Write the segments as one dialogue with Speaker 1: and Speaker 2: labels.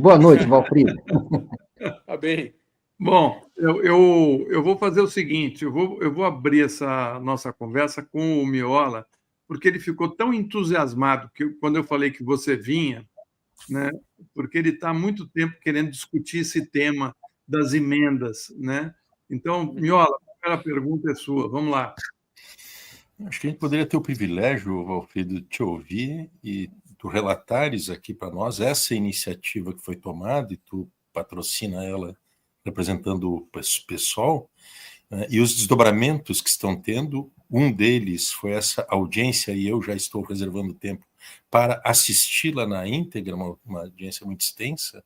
Speaker 1: Boa noite, Valfrido.
Speaker 2: Tá bem.
Speaker 3: Bom, eu vou fazer o seguinte: eu vou abrir essa nossa conversa com o Miola, porque ele ficou tão entusiasmado quando eu falei que você vinha, né? Porque ele está há muito tempo querendo discutir esse tema das emendas, né? Então, Miola, a primeira pergunta é sua. Vamos lá.
Speaker 4: Acho que a gente poderia ter o privilégio, Valfrido, de te ouvir e tu relatares aqui para nós essa iniciativa que foi tomada e tu patrocina ela representando o PSOL, né, e os desdobramentos que estão tendo. Um deles foi essa audiência, e eu já estou reservando tempo para assisti-la na íntegra, uma audiência muito extensa,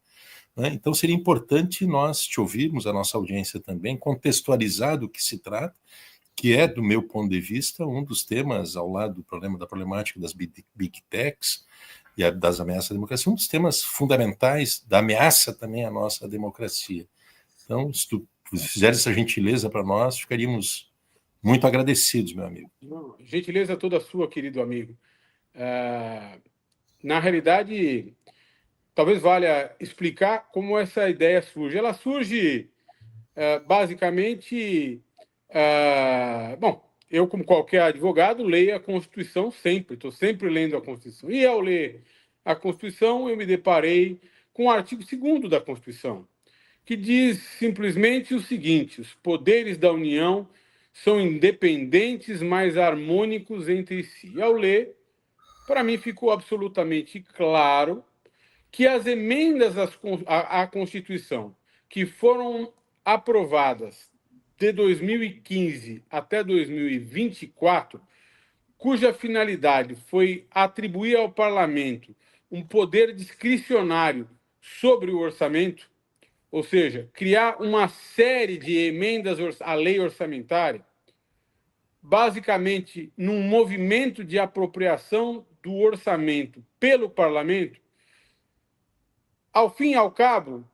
Speaker 4: né? Então seria importante nós te ouvirmos, a nossa audiência também, contextualizar do que se trata, que é, do meu ponto de vista, um dos temas, ao lado do problema da problemática das big techs e das ameaças à democracia, um dos temas fundamentais da ameaça também à nossa democracia. Então, se tu fizeres essa gentileza para nós, ficaríamos muito agradecidos, meu amigo.
Speaker 2: Gentileza toda sua, querido amigo. Na realidade, talvez valha explicar como essa ideia surge. Ela surge, basicamente... bom, eu, como qualquer advogado, leio a Constituição sempre. Estou sempre lendo a Constituição. E, ao ler a Constituição, eu me deparei com o artigo 2º da Constituição, que diz simplesmente o seguinte: os poderes da União são independentes, mas harmônicos entre si. E, ao ler, para mim ficou absolutamente claro que as emendas à Constituição que foram aprovadas de 2015 até 2024, cuja finalidade foi atribuir ao Parlamento um poder discricionário sobre o orçamento, ou seja, criar uma série de emendas à lei orçamentária, basicamente num movimento de apropriação do orçamento pelo Parlamento, ao fim e ao cabo,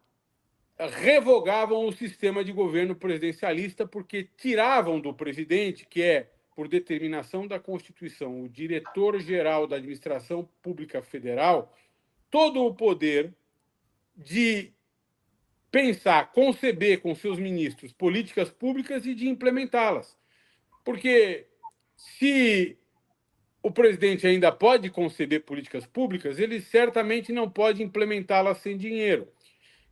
Speaker 2: revogavam o sistema de governo presidencialista, porque tiravam do presidente, que é, por determinação da Constituição, o diretor-geral da Administração Pública Federal, todo o poder de pensar, conceber com seus ministros políticas públicas e de implementá-las. Porque se o presidente ainda pode conceber políticas públicas, ele certamente não pode implementá-las sem dinheiro.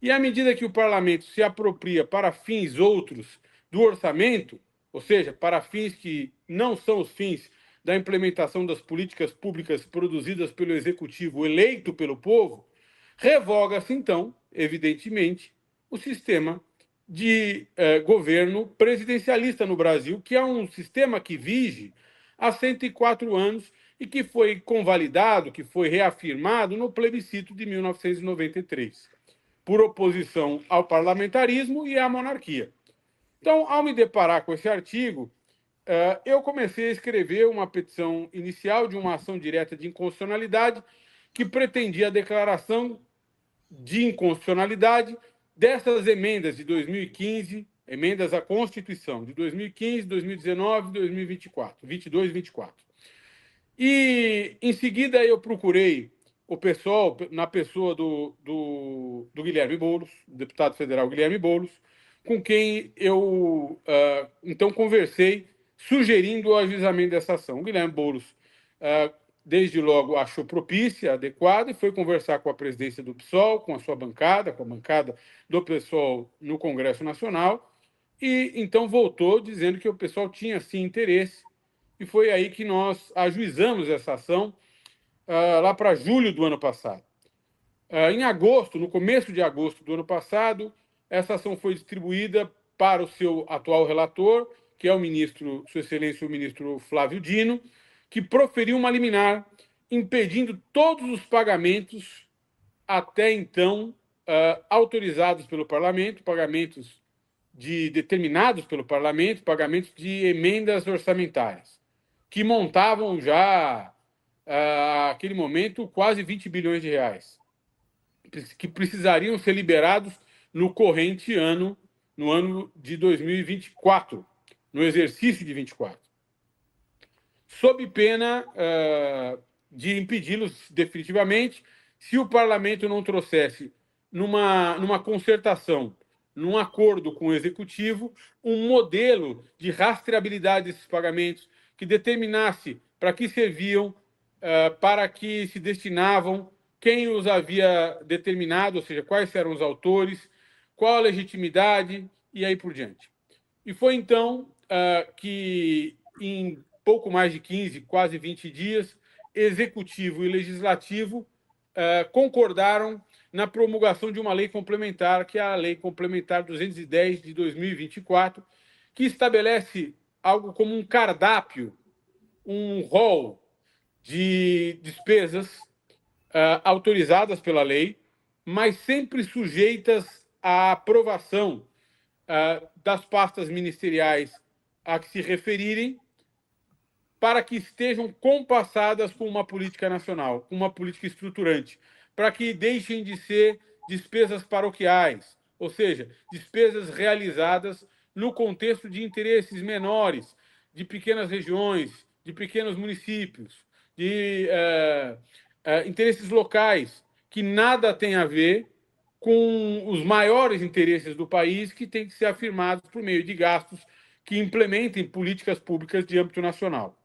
Speaker 2: E à medida que o parlamento se apropria para fins outros do orçamento, ou seja, para fins que não são os fins da implementação das políticas públicas produzidas pelo executivo eleito pelo povo, revoga-se, então, evidentemente, o sistema de governo presidencialista no Brasil, que é um sistema que vige há 104 anos e que foi convalidado, que foi reafirmado no plebiscito de 1993, por oposição ao parlamentarismo e à monarquia. Então, ao me deparar com esse artigo, eu comecei a escrever uma petição inicial de uma ação direta de inconstitucionalidade que pretendia a declaração de inconstitucionalidade dessas emendas de 2015, emendas à Constituição de 2015, 2019, 2024, 22 e 24. E, em seguida, eu procurei o pessoal, na pessoa do Guilherme Boulos, deputado federal Guilherme Boulos, com quem eu, então, conversei, sugerindo o ajuizamento dessa ação. O Guilherme Boulos, desde logo, achou propícia, adequada, e foi conversar com a presidência do PSOL, com a sua bancada, com a bancada do PSOL no Congresso Nacional, e então voltou dizendo que o PSOL tinha, sim, interesse, e foi aí que nós ajuizamos essa ação, lá para julho do ano passado. Em agosto, no começo de agosto do ano passado, essa ação foi distribuída para o seu atual relator, que é o ministro, Sua Excelência, o ministro Flávio Dino, que proferiu uma liminar impedindo todos os pagamentos até então autorizados pelo Parlamento, pagamentos determinados pelo Parlamento, pagamentos de emendas orçamentárias, que montavam já, naquele momento, quase 20 bilhões de reais, que precisariam ser liberados no corrente ano, no ano de 2024, no exercício de 24, sob pena de impedi-los definitivamente se o parlamento não trouxesse numa concertação, num acordo com o Executivo, um modelo de rastreabilidade desses pagamentos que determinasse para que serviam, para que se destinavam, quem os havia determinado, ou seja, quais eram os autores, qual a legitimidade e aí por diante. E foi então que, em pouco mais de 15, quase 20 dias, Executivo e Legislativo concordaram na promulgação de uma lei complementar, que é a Lei Complementar 210 de 2024, que estabelece algo como um cardápio, um rol de despesas autorizadas pela lei, mas sempre sujeitas à aprovação das pastas ministeriais a que se referirem, para que estejam compassadas com uma política nacional, com uma política estruturante, para que deixem de ser despesas paroquiais, ou seja, despesas realizadas no contexto de interesses menores, de pequenas regiões, de pequenos municípios, de interesses locais, que nada tem a ver com os maiores interesses do país, que têm que ser afirmados por meio de gastos que implementem políticas públicas de âmbito nacional.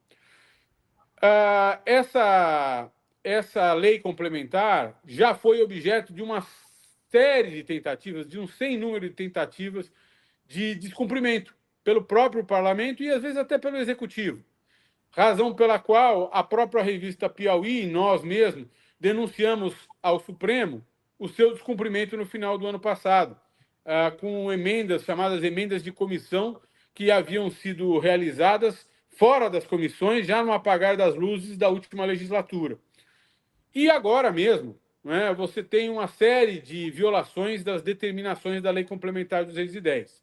Speaker 2: Essa lei complementar já foi objeto de uma série de tentativas, de um sem número de tentativas de descumprimento pelo próprio parlamento e, às vezes, até pelo executivo. Razão pela qual a própria revista Piauí e nós mesmos denunciamos ao Supremo o seu descumprimento no final do ano passado, com emendas, chamadas emendas de comissão, que haviam sido realizadas fora das comissões, já no apagar das luzes da última legislatura. E agora mesmo, né, você tem uma série de violações das determinações da Lei Complementar 210.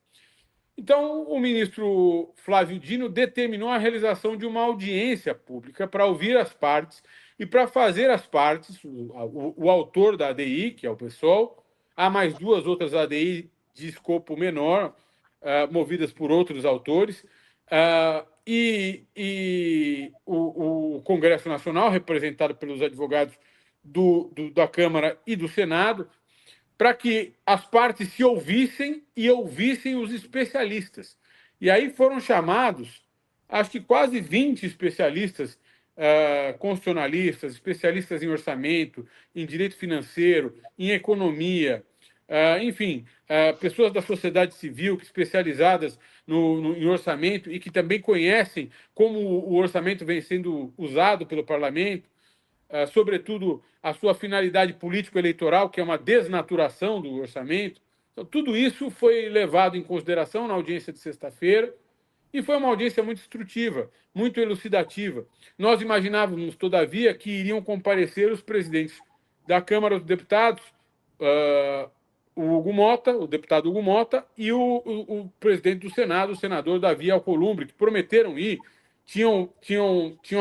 Speaker 2: Então, o ministro Flávio Dino determinou a realização de uma audiência pública para ouvir as partes e para fazer as partes, o autor da ADI, que é o PSOL, há mais duas outras ADI de escopo menor, movidas por outros autores, e o Congresso Nacional, representado pelos advogados da Câmara e do Senado, para que as partes se ouvissem e ouvissem os especialistas. E aí foram chamados, acho que quase 20 especialistas constitucionalistas, especialistas em orçamento, em direito financeiro, em economia, enfim, pessoas da sociedade civil especializadas em orçamento e que também conhecem como o orçamento vem sendo usado pelo parlamento, sobretudo a sua finalidade político-eleitoral, que é uma desnaturação do orçamento. Então, tudo isso foi levado em consideração na audiência de sexta-feira e foi uma audiência muito instrutiva, muito elucidativa. Nós imaginávamos, todavia, que iriam comparecer os presidentes da Câmara dos Deputados, o deputado Hugo Mota, e o presidente do Senado, o senador Davi Alcolumbre, que prometeram ir, tinham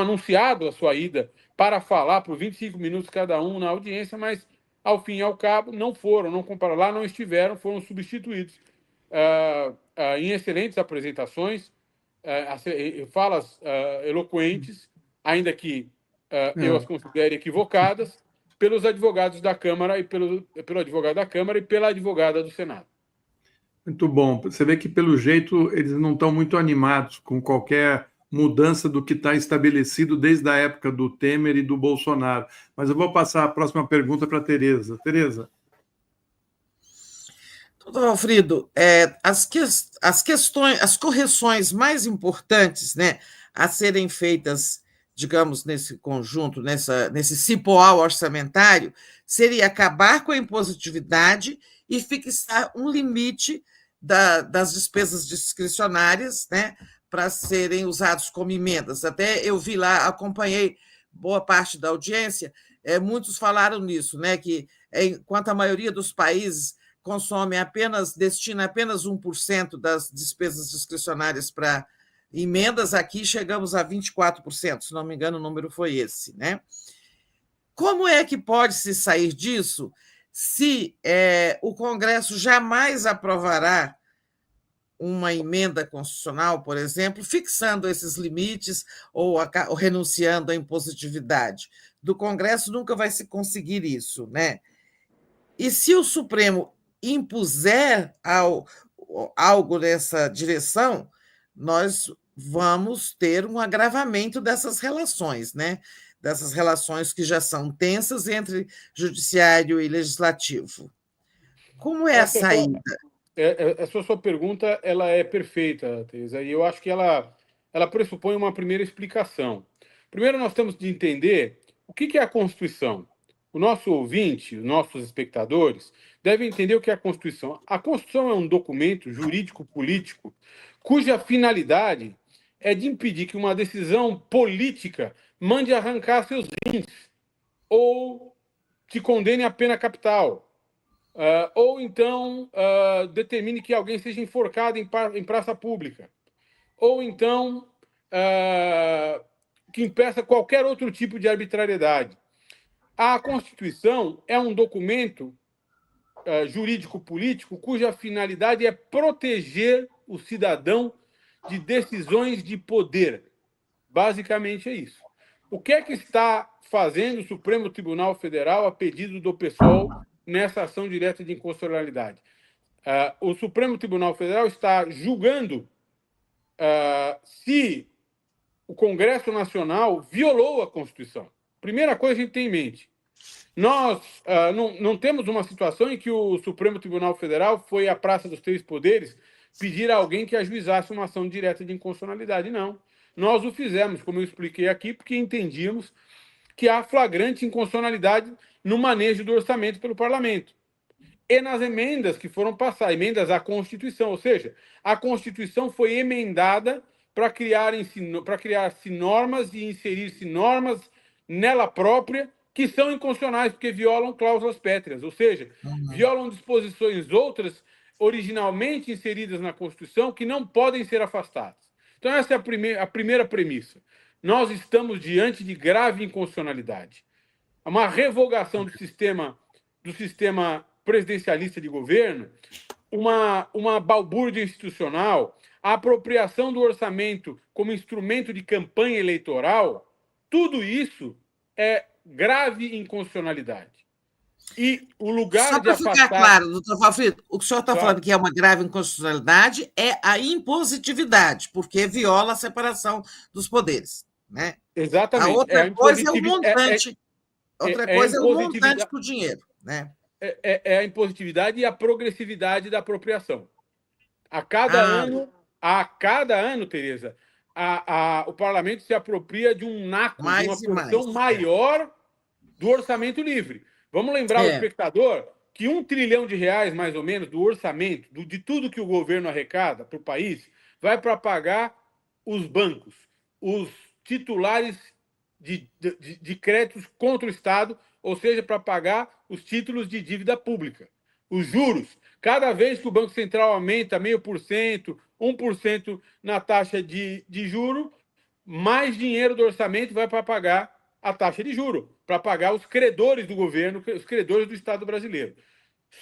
Speaker 2: anunciado a sua ida para falar por 25 minutos cada um na audiência, mas, ao fim e ao cabo, não foram, não compararam lá, não estiveram, foram substituídos em excelentes apresentações, falas eloquentes, ainda que eu as considere equivocadas, pelos advogados da Câmara e pelo advogado da Câmara e pela advogada do Senado.
Speaker 3: Muito bom. Você vê que, pelo jeito, eles não estão muito animados com qualquer mudança do que está estabelecido desde a época do Temer e do Bolsonaro. Mas eu vou passar a próxima pergunta para a Tereza. Tereza.
Speaker 1: Doutor Alfredo, as correções mais importantes, né, a serem feitas, digamos, nesse conjunto, nesse cipoal orçamentário, seria acabar com a impositividade e fixar um limite das despesas discricionárias, né, para serem usados como emendas. Até eu vi lá, acompanhei boa parte da audiência, muitos falaram nisso, né, que enquanto a maioria dos países destina apenas 1% das despesas discricionárias para emendas, aqui chegamos a 24%, se não me engano, o número foi esse, né? Como é que pode se sair disso se o Congresso jamais aprovará uma emenda constitucional, por exemplo, fixando esses limites ou renunciando à impositividade? Do Congresso nunca vai se conseguir isso, né? E se o Supremo impuser algo nessa direção, nós vamos ter um agravamento dessas relações, né? Dessas relações que já são tensas entre judiciário e legislativo. Como é a saída?
Speaker 2: Essa sua pergunta ela é perfeita, Teresa, e eu acho que ela pressupõe uma primeira explicação. Primeiro, nós temos de entender o que é a Constituição. O nosso ouvinte, os nossos espectadores, devem entender o que é a Constituição. A Constituição é um documento jurídico-político cuja finalidade é de impedir que uma decisão política mande arrancar seus rins ou te condene a pena capital. Ou então determine que alguém seja enforcado em praça pública, ou então que impeça qualquer outro tipo de arbitrariedade. A Constituição é um documento jurídico-político cuja finalidade é proteger o cidadão de decisões de poder. Basicamente é isso. O que é que está fazendo o Supremo Tribunal Federal a pedido do PSOL nessa ação direta de inconstitucionalidade? O Supremo Tribunal Federal está julgando se o Congresso Nacional violou a Constituição. Primeira coisa a gente tem em mente. Nós não temos uma situação em que o Supremo Tribunal Federal foi à Praça dos Três Poderes pedir a alguém que ajuizasse uma ação direta de inconstitucionalidade, não. Nós o fizemos, como eu expliquei aqui, porque entendíamos que há flagrante inconstitucionalidade no manejo do orçamento pelo parlamento. E nas emendas que foram passadas, emendas à Constituição, ou seja, a Constituição foi emendada para criar-se normas e inserir-se normas nela própria que são inconstitucionais, porque violam cláusulas pétreas, ou seja, violam disposições outras originalmente inseridas na Constituição que não podem ser afastadas. Então, essa é a primeira premissa. Nós estamos diante de grave inconstitucionalidade. Uma revogação do sistema presidencialista de governo, uma balbúrdia institucional, a apropriação do orçamento como instrumento de campanha eleitoral, tudo isso é grave inconstitucionalidade. E o lugar de afastar...
Speaker 1: Só para ficar claro, doutor Valfrido, o que o senhor está falando que é uma grave inconstitucionalidade é a impositividade, porque viola a separação dos poderes. Né?
Speaker 2: Exatamente.
Speaker 1: A outra coisa é o montante. Outra coisa é o montante do dinheiro. Né?
Speaker 2: É a impositividade e a progressividade da apropriação. A cada ano, Tereza, o parlamento se apropria de um naco, de uma porção maior do orçamento livre. Vamos lembrar o espectador que R$1 trilhão, mais ou menos, do orçamento, de tudo que o governo arrecada para o país, vai para pagar os bancos, os titulares de créditos contra o Estado, ou seja, para pagar os títulos de dívida pública. Os juros, cada vez que o Banco Central aumenta 0,5%, 1% na taxa de juro, mais dinheiro do orçamento vai para pagar a taxa de juro, para pagar os credores do governo, os credores do Estado brasileiro.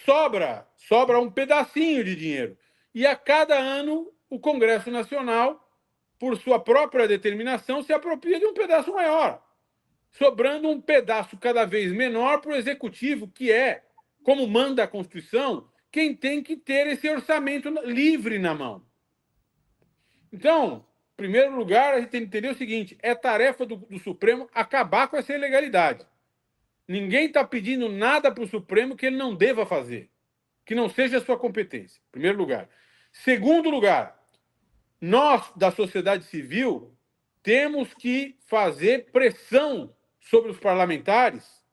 Speaker 2: Sobra um pedacinho de dinheiro. E a cada ano, o Congresso Nacional, por sua própria determinação, se apropria de um pedaço maior, sobrando um pedaço cada vez menor para o Executivo, que é, como manda a Constituição, quem tem que ter esse orçamento livre na mão. Então, em primeiro lugar, a gente tem que entender o seguinte: é tarefa do Supremo acabar com essa ilegalidade. Ninguém está pedindo nada para o Supremo que ele não deva fazer, que não seja a sua competência, em primeiro lugar. Segundo lugar, nós, da sociedade civil, temos que fazer pressão sobre os parlamentares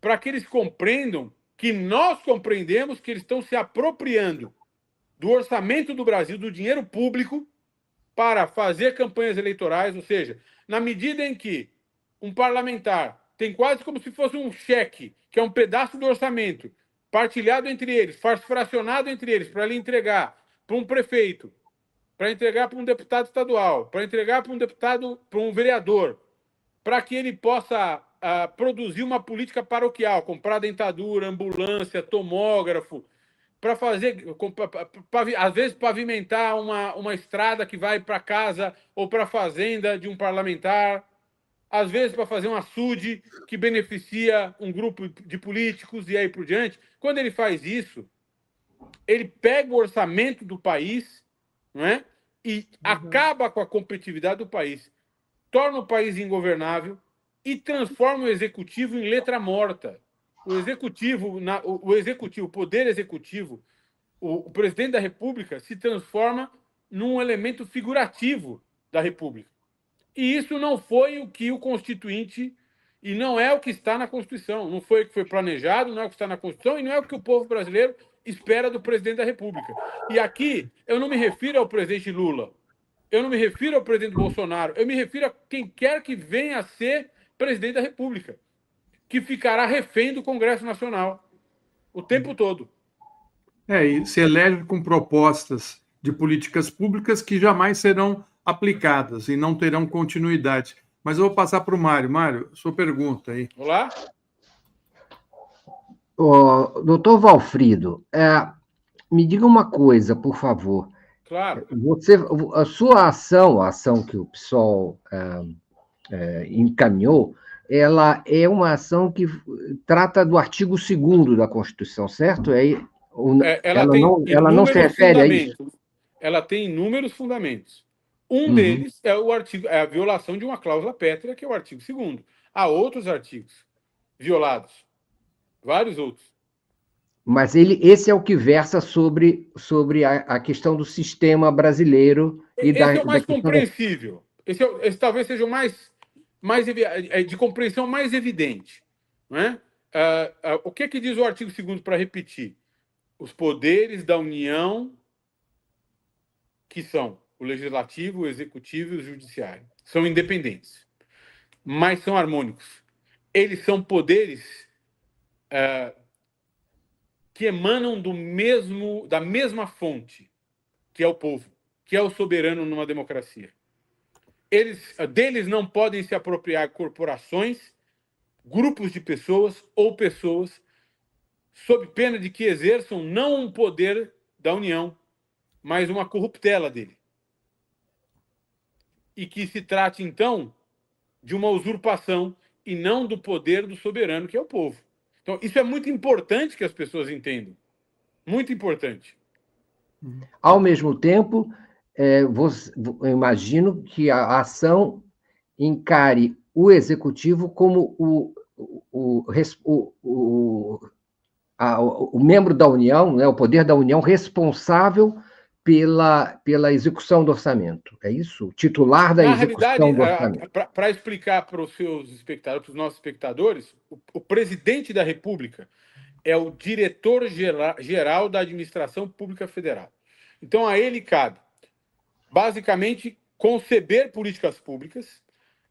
Speaker 2: para que eles compreendam que nós compreendemos que eles estão se apropriando do orçamento do Brasil, do dinheiro público, para fazer campanhas eleitorais, ou seja, na medida em que um parlamentar tem quase como se fosse um cheque, que é um pedaço do orçamento, partilhado entre eles, fracionado entre eles, para ele entregar para um prefeito, para entregar para um deputado estadual, para entregar para um vereador, para que ele possa produzir uma política paroquial, comprar dentadura, ambulância, tomógrafo, para fazer, às vezes, pavimentar uma estrada que vai para casa ou para a fazenda de um parlamentar. às vezes para fazer um açude que beneficia um grupo de políticos e aí por diante. Quando ele faz isso, ele pega o orçamento do país, não é? E acaba com a competitividade do país, torna o país ingovernável e transforma o executivo em letra morta. O executivo, o poder executivo, o presidente da República se transforma num elemento figurativo da República. E isso não foi o que o Constituinte, e não é o que está na Constituição, não foi o que foi planejado, não é o que está na Constituição, e não é o que o povo brasileiro espera do presidente da República. E aqui eu não me refiro ao presidente Lula, eu não me refiro ao presidente Bolsonaro, eu me refiro a quem quer que venha a ser presidente da República, que ficará refém do Congresso Nacional o tempo todo.
Speaker 3: E se elege com propostas de políticas públicas que jamais serão aplicadas e não terão continuidade. Mas eu vou passar para o Mário. Mário, sua pergunta aí.
Speaker 2: Olá?
Speaker 5: Doutor Valfrido, me diga uma coisa, por favor.
Speaker 2: Claro.
Speaker 5: A sua ação, a ação que o PSOL encaminhou, ela é uma ação que trata do artigo 2º da Constituição, certo? Ela não se refere a isso?
Speaker 2: Ela tem inúmeros fundamentos. Um deles é a violação de uma cláusula pétrea, que é o artigo 2º. Há outros artigos violados. Vários outros.
Speaker 5: Mas esse é o que versa sobre a questão do sistema brasileiro.
Speaker 2: Esse é o mais compreensível. Esse talvez seja o mais de compreensão mais evidente. Não é? O que diz o artigo 2º, para repetir? Os poderes da União, que são o Legislativo, o Executivo e o Judiciário, são independentes, mas são harmônicos. Eles são poderes que emanam da mesma fonte, que é o povo, que é o soberano numa democracia. Deles não podem se apropriar corporações, grupos de pessoas ou pessoas, sob pena de que exerçam não um poder da União, mas uma corruptela dele. E que se trate, então, de uma usurpação e não do poder do soberano, que é o povo. Então, isso é muito importante que as pessoas entendam. Muito importante.
Speaker 5: Ao mesmo tempo, eu imagino que a ação encare o executivo como o membro da União, né, o poder da União responsável pela execução do orçamento. É isso? Titular da execução do orçamento.
Speaker 2: Para explicar para os seus espectadores, para os nossos espectadores, o presidente da República é o diretor-geral da Administração Pública Federal. Então, a ele cabe, basicamente, conceber políticas públicas,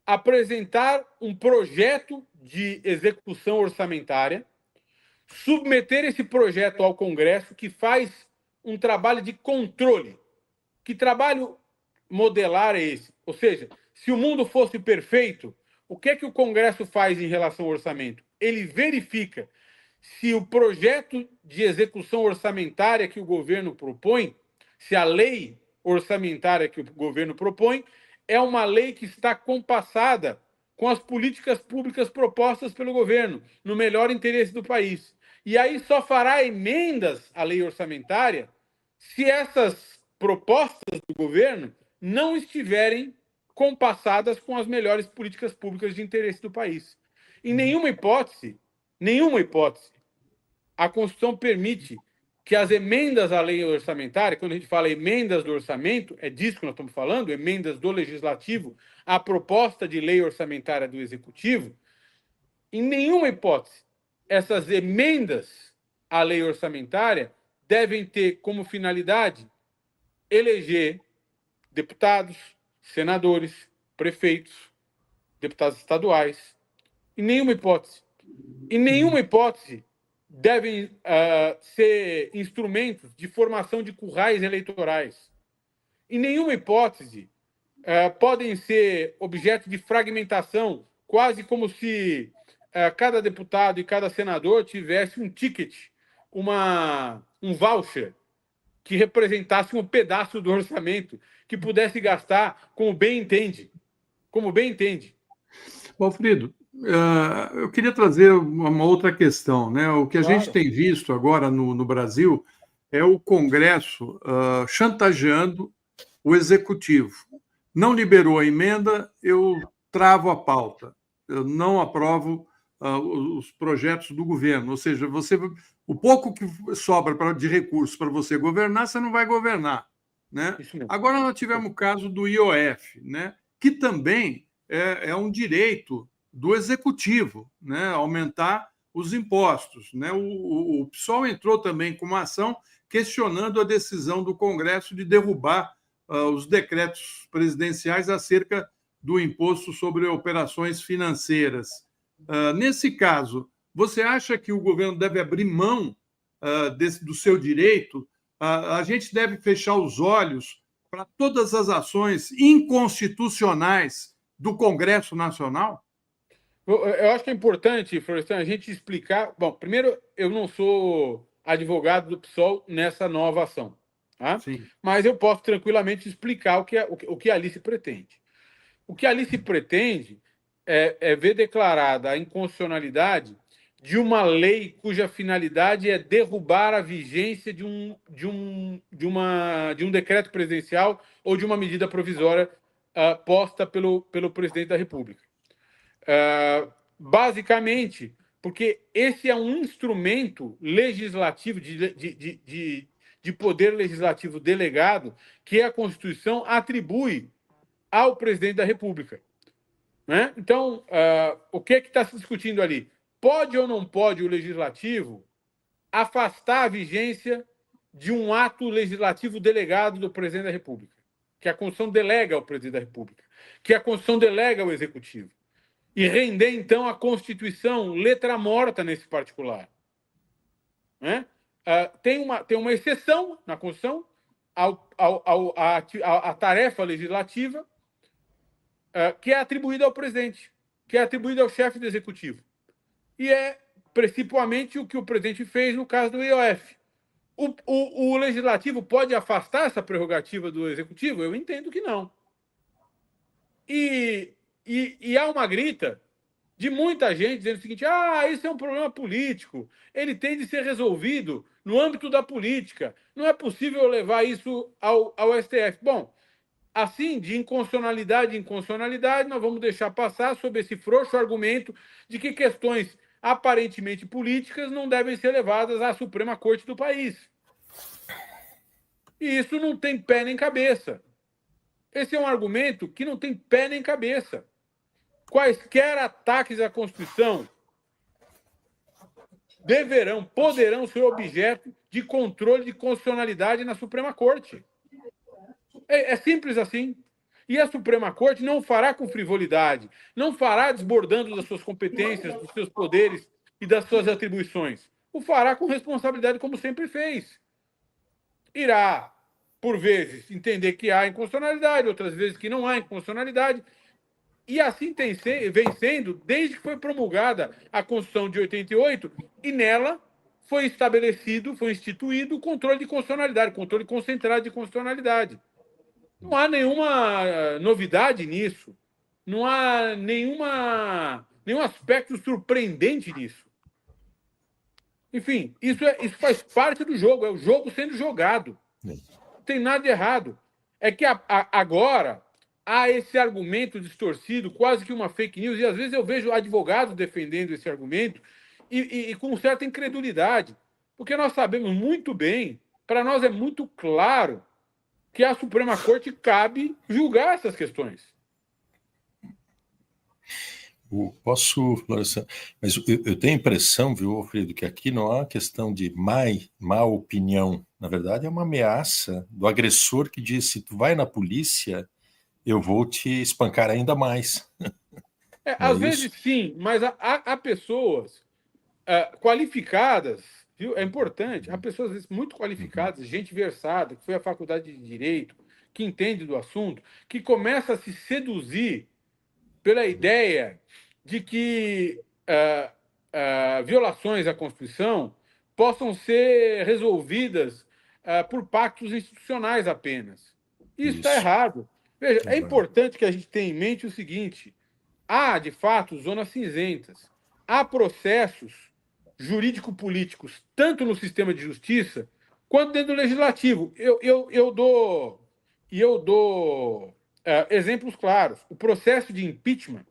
Speaker 2: apresentar um projeto de execução orçamentária, submeter esse projeto ao Congresso, que faz um trabalho de controle. Que trabalho modelar é esse? Ou seja, se o mundo fosse perfeito, o que é que o Congresso faz em relação ao orçamento? Ele verifica se o projeto de execução orçamentária que o governo propõe, se a lei orçamentária que o governo propõe é uma lei que está compassada com as políticas públicas propostas pelo governo, no melhor interesse do país. E aí só fará emendas à lei orçamentária se essas propostas do governo não estiverem compassadas com as melhores políticas públicas de interesse do país. Em nenhuma hipótese, a Constituição permite que as emendas à lei orçamentária, quando a gente fala emendas do orçamento, é disso que nós estamos falando, emendas do Legislativo à proposta de lei orçamentária do Executivo, em nenhuma hipótese essas emendas à lei orçamentária devem ter como finalidade eleger deputados, senadores, prefeitos, deputados estaduais. Em nenhuma hipótese. Em nenhuma hipótese devem ser instrumentos de formação de currais eleitorais. Em nenhuma hipótese podem ser objeto de fragmentação, quase como se cada deputado e cada senador tivesse um ticket, um voucher, que representasse um pedaço do orçamento, que pudesse gastar como bem entende.
Speaker 3: Alfredo, eu queria trazer uma outra questão, né? O que a
Speaker 2: Claro.
Speaker 3: gente tem visto agora no Brasil é o Congresso chantageando o Executivo. Não liberou a emenda, eu travo a pauta. Eu não aprovo os projetos do governo. Ou seja, o pouco que sobra de recursos para você governar, você não vai governar. Né? Agora nós tivemos o caso do IOF, né? Que também é um direito do Executivo, né? Aumentar os impostos. Né? O PSOL entrou também com uma ação questionando a decisão do Congresso de derrubar os decretos presidenciais acerca do imposto sobre operações financeiras. Nesse caso, você acha que o governo deve abrir mão do seu direito? A gente deve fechar os olhos para todas as ações inconstitucionais do Congresso Nacional?
Speaker 2: Eu acho que é importante, Florestan, a gente explicar. Bom, primeiro, eu não sou advogado do PSOL nessa nova ação, tá? Mas eu posso tranquilamente explicar o que a Alice pretende. O que a Alice pretende é ver declarada a inconstitucionalidade de uma lei cuja finalidade é derrubar a vigência de um decreto presidencial ou de uma medida provisória posta pelo presidente da República. Basicamente, porque esse é um instrumento legislativo de poder legislativo delegado que a Constituição atribui ao presidente da República. Né? Então, o que está se discutindo ali? Pode ou não pode o legislativo afastar a vigência de um ato legislativo delegado do presidente da República, que a Constituição delega ao presidente da República, que a Constituição delega ao Executivo, e render, então, a Constituição letra morta nesse particular. Né? Tem uma exceção na Constituição à tarefa legislativa que é atribuída ao presidente, que é atribuída ao chefe do Executivo. E é principalmente o que o presidente fez no caso do IOF. O Legislativo pode afastar essa prerrogativa do Executivo? Eu entendo que não. E há uma grita de muita gente dizendo o seguinte: isso é um problema político, ele tem de ser resolvido no âmbito da política, não é possível levar isso ao STF. Bom, assim, de inconstitucionalidade em inconstitucionalidade, nós vamos deixar passar sob esse frouxo argumento de que questões aparentemente políticas não devem ser levadas à Suprema Corte do país. E isso não tem pé nem cabeça. Esse é um argumento que não tem pé nem cabeça. Quaisquer ataques à Constituição poderão ser objeto de controle de constitucionalidade na Suprema Corte. É simples assim. E a Suprema Corte não fará com frivolidade, não fará desbordando das suas competências, dos seus poderes e das suas atribuições. O fará com responsabilidade, como sempre fez. Irá, por vezes, entender que há inconstitucionalidade, outras vezes que não há inconstitucionalidade. E assim vem sendo desde que foi promulgada a Constituição de 88 e nela foi instituído o controle de constitucionalidade, controle concentrado de constitucionalidade. Não há nenhuma novidade nisso. Não há nenhum aspecto surpreendente nisso. Enfim, isso faz parte do jogo. É o jogo sendo jogado. Não tem nada de errado. É que agora há esse argumento distorcido, quase que uma fake news, e às vezes eu vejo advogados defendendo esse argumento e com certa incredulidade. Porque nós sabemos muito bem, para nós é muito claro, que a Suprema Corte cabe julgar essas questões.
Speaker 4: Posso, Florestan, mas eu tenho a impressão, viu, Alfredo, que aqui não há uma questão de má opinião. Na verdade, é uma ameaça do agressor que diz: se tu vai na polícia, eu vou te espancar ainda mais.
Speaker 2: Às vezes sim, mas há pessoas qualificadas, viu? É importante. Há pessoas às vezes, muito qualificadas, gente versada, que foi à faculdade de Direito, que entende do assunto, que começa a se seduzir pela ideia de que violações à Constituição possam ser resolvidas por pactos institucionais apenas. Isso está errado. Veja, é importante que a gente tenha em mente o seguinte: há, de fato, zonas cinzentas. Há processos jurídico-políticos, tanto no sistema de justiça quanto dentro do legislativo. Eu dou exemplos claros. O processo de impeachment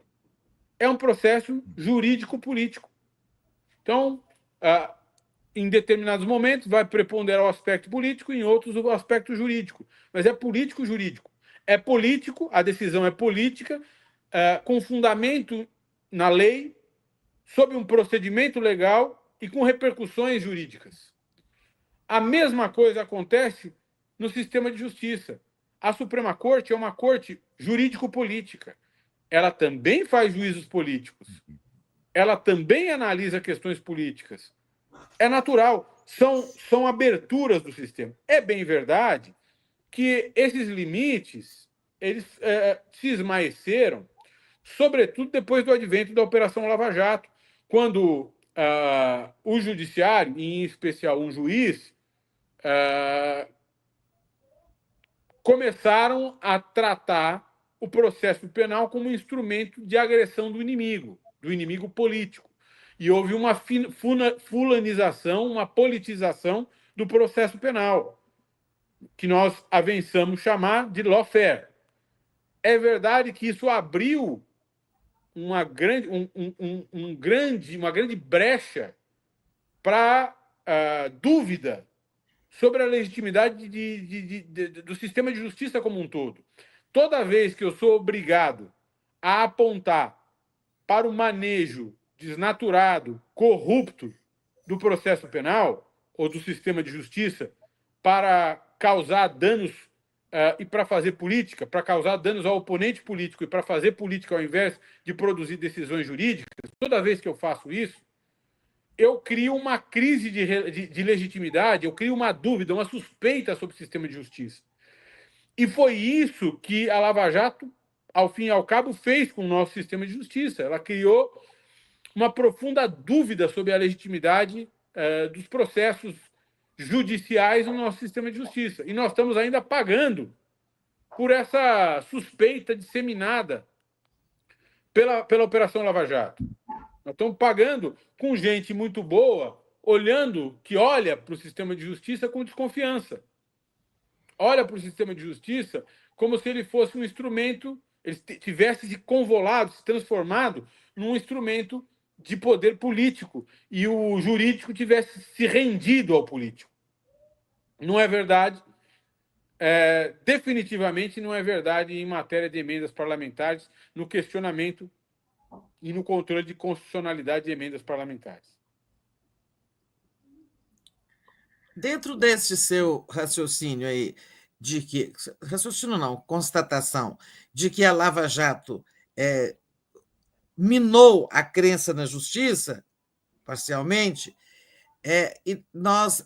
Speaker 2: é um processo jurídico-político. Então, em determinados momentos, vai preponderar o aspecto político, em outros, o aspecto jurídico. Mas é político-jurídico. É político, a decisão é política, com fundamento na lei, sob um procedimento legal e com repercussões jurídicas. A mesma coisa acontece no sistema de justiça. A Suprema Corte é uma corte jurídico-política. Ela também faz juízos políticos. Ela também analisa questões políticas. É natural. São aberturas do sistema. É bem verdade que esses limites eles se esmaeceram, sobretudo depois do advento da Operação Lava Jato, quando o judiciário, em especial um juiz, começaram a tratar o processo penal como um instrumento de agressão do inimigo político. E houve uma fulanização, uma politização do processo penal, que nós avançamos chamar de lawfare. É verdade que isso abriu uma grande brecha para dúvida sobre a legitimidade do sistema de justiça como um todo. Toda vez que eu sou obrigado a apontar para o manejo desnaturado, corrupto do processo penal ou do sistema de justiça para causar danos e para fazer política, para causar danos ao oponente político e para fazer política ao invés de produzir decisões jurídicas, toda vez que eu faço isso, eu crio uma crise de legitimidade, eu crio uma dúvida, uma suspeita sobre o sistema de justiça. E foi isso que a Lava Jato, ao fim e ao cabo, fez com o nosso sistema de justiça. Ela criou uma profunda dúvida sobre a legitimidade dos processos judiciais no nosso sistema de justiça. E nós estamos ainda pagando por essa suspeita disseminada pela Operação Lava Jato. Nós estamos pagando com gente muito boa, que olha para o sistema de justiça com desconfiança. Olha para o sistema de justiça como se ele fosse um instrumento, ele tivesse se convolado, se transformado num instrumento de poder político e o jurídico tivesse se rendido ao político. Não é verdade. Definitivamente não é verdade em matéria de emendas parlamentares, no questionamento e no controle de constitucionalidade de emendas parlamentares.
Speaker 1: Dentro desse seu raciocínio aí, constatação de que a Lava Jato minou a crença na justiça, parcialmente,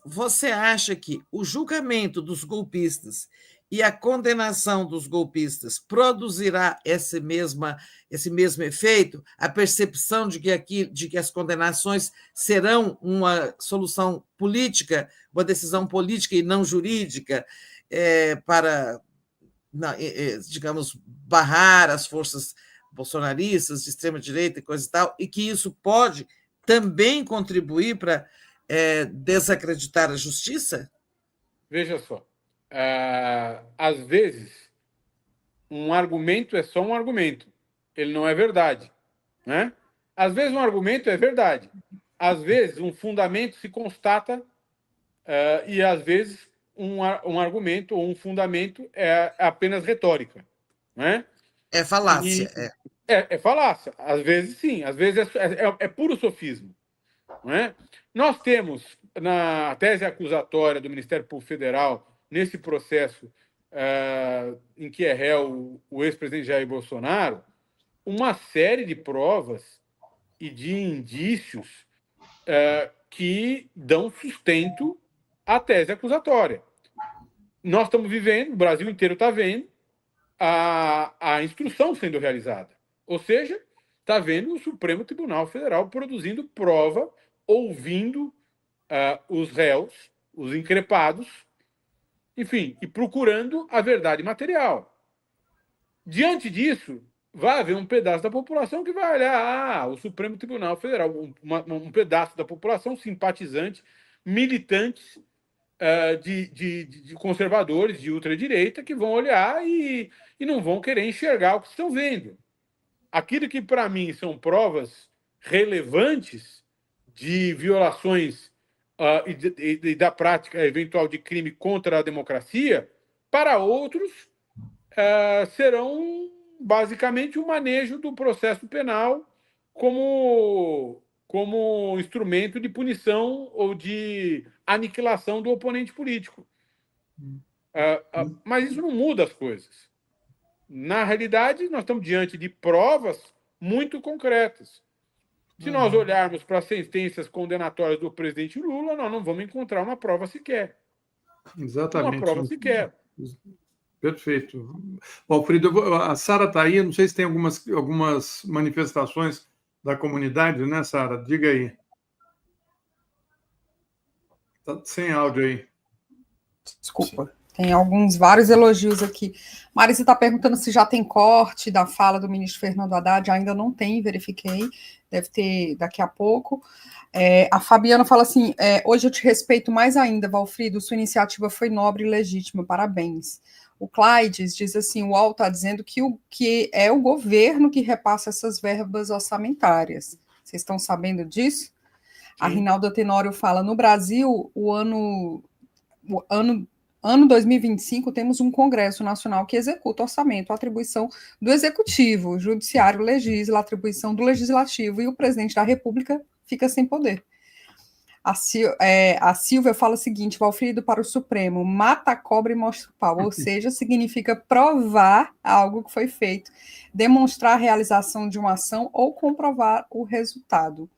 Speaker 1: você acha que o julgamento dos golpistas e a condenação dos golpistas produzirá esse mesmo efeito, a percepção de que as condenações serão uma solução política, uma decisão política e não jurídica, para, digamos, barrar as forças bolsonaristas de extrema-direita e coisa e tal, e que isso pode também contribuir para desacreditar a justiça?
Speaker 2: Veja só. Às vezes, um argumento é só um argumento. Ele não é verdade. Né? Às vezes, um argumento é verdade. Às vezes, um fundamento se constata e, às vezes, um argumento ou um fundamento é apenas retórica. Né?
Speaker 1: É falácia.
Speaker 2: É falácia. Às vezes, sim. Às vezes, é puro sofismo. Não é? Nós temos, na tese acusatória do Ministério Público Federal, nesse processo em que é réu o ex-presidente Jair Bolsonaro, uma série de provas e de indícios que dão sustento à tese acusatória. Nós estamos vivendo, o Brasil inteiro está vendo, a instrução sendo realizada. Ou seja, está vendo o Supremo Tribunal Federal produzindo prova, ouvindo os réus, os increpados, enfim, e procurando a verdade material. Diante disso, vai haver um pedaço da população que vai olhar o Supremo Tribunal Federal, um pedaço da população simpatizante, militantes de conservadores, de ultradireita, que vão olhar e não vão querer enxergar o que estão vendo. Aquilo que, para mim, são provas relevantes de violações e da prática eventual de crime contra a democracia, para outros serão basicamente o manejo do processo penal como instrumento de punição ou de aniquilação do oponente político. Mas isso não muda as coisas. Na realidade, nós estamos diante de provas muito concretas. Se nós olharmos para as sentenças condenatórias do presidente Lula, nós não vamos encontrar uma prova sequer.
Speaker 3: Exatamente.
Speaker 2: Uma prova sequer.
Speaker 3: Perfeito. Alfredo, a Sara está aí, não sei se tem algumas manifestações da comunidade, né, Sara? Diga aí. Está sem áudio aí.
Speaker 6: Desculpa. Tem vários elogios aqui. Marisa está perguntando se já tem corte da fala do ministro Fernando Haddad. Ainda não tem, verifiquei. Deve ter daqui a pouco. A Fabiana fala assim, hoje eu te respeito mais ainda, Valfrido, sua iniciativa foi nobre e legítima, parabéns. O Clydes diz assim, o UOL está dizendo que é o governo que repassa essas verbas orçamentárias. Vocês estão sabendo disso? Sim. A Rinalda Tenório fala, no Brasil, o ano 2025, temos um Congresso Nacional que executa orçamento, a atribuição do Executivo, o Judiciário legisla, a atribuição do Legislativo, e o Presidente da República fica sem poder. A Silvia fala o seguinte, Valfrido, para o Supremo, mata a cobra e mostra o pau, ou seja, significa provar algo que foi feito, demonstrar a realização de uma ação ou comprovar o resultado.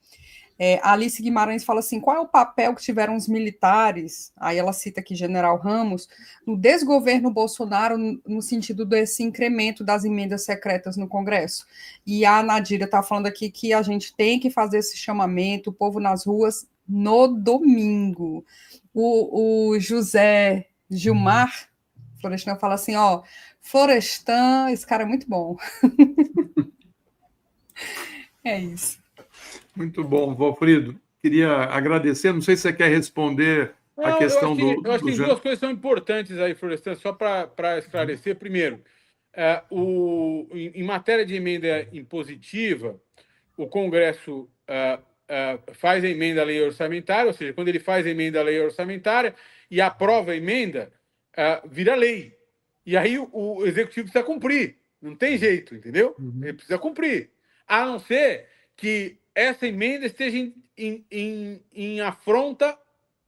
Speaker 6: Alice Guimarães fala assim, qual é o papel que tiveram os militares, aí ela cita aqui General Ramos, no desgoverno Bolsonaro, no sentido desse incremento das emendas secretas no Congresso. E a Nadira está falando aqui que a gente tem que fazer esse chamamento, o povo nas ruas, no domingo. O José Gilmar Florestan fala assim, Florestan, esse cara é muito bom. É isso.
Speaker 3: Muito bom, Valfrido. Queria agradecer, não sei se você quer responder a questão do...
Speaker 2: Eu acho que duas coisas são importantes aí, Florestan, só para esclarecer. Primeiro, em matéria de emenda impositiva, o Congresso faz a emenda à lei orçamentária, ou seja, quando ele faz a emenda à lei orçamentária e aprova a emenda, vira lei. E aí o Executivo precisa cumprir. Não tem jeito, entendeu? Ele precisa cumprir. A não ser que essa emenda esteja em afronta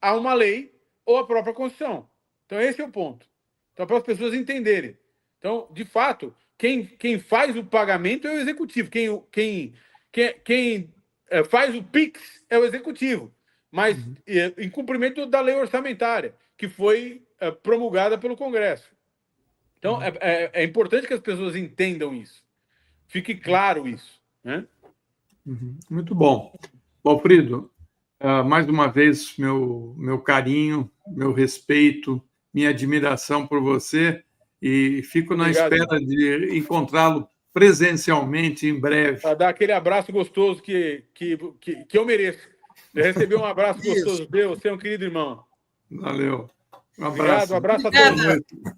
Speaker 2: a uma lei ou à própria Constituição. Então, esse é o ponto. Então, para as pessoas entenderem. Então, de fato, quem faz o pagamento é o Executivo. Quem faz o PIX é o Executivo. Mas em cumprimento da lei orçamentária, que foi promulgada pelo Congresso. Então, é importante que as pessoas entendam isso. Fique claro isso, né?
Speaker 3: Muito bom. Valfrido, mais uma vez, meu carinho, meu respeito, minha admiração por você e fico na espera de encontrá-lo presencialmente em breve.
Speaker 2: Para dar aquele abraço gostoso que eu mereço. Eu recebi um abraço gostoso seu, você é um querido irmão.
Speaker 3: Valeu. Um abraço.
Speaker 2: Obrigado, um abraço a todos.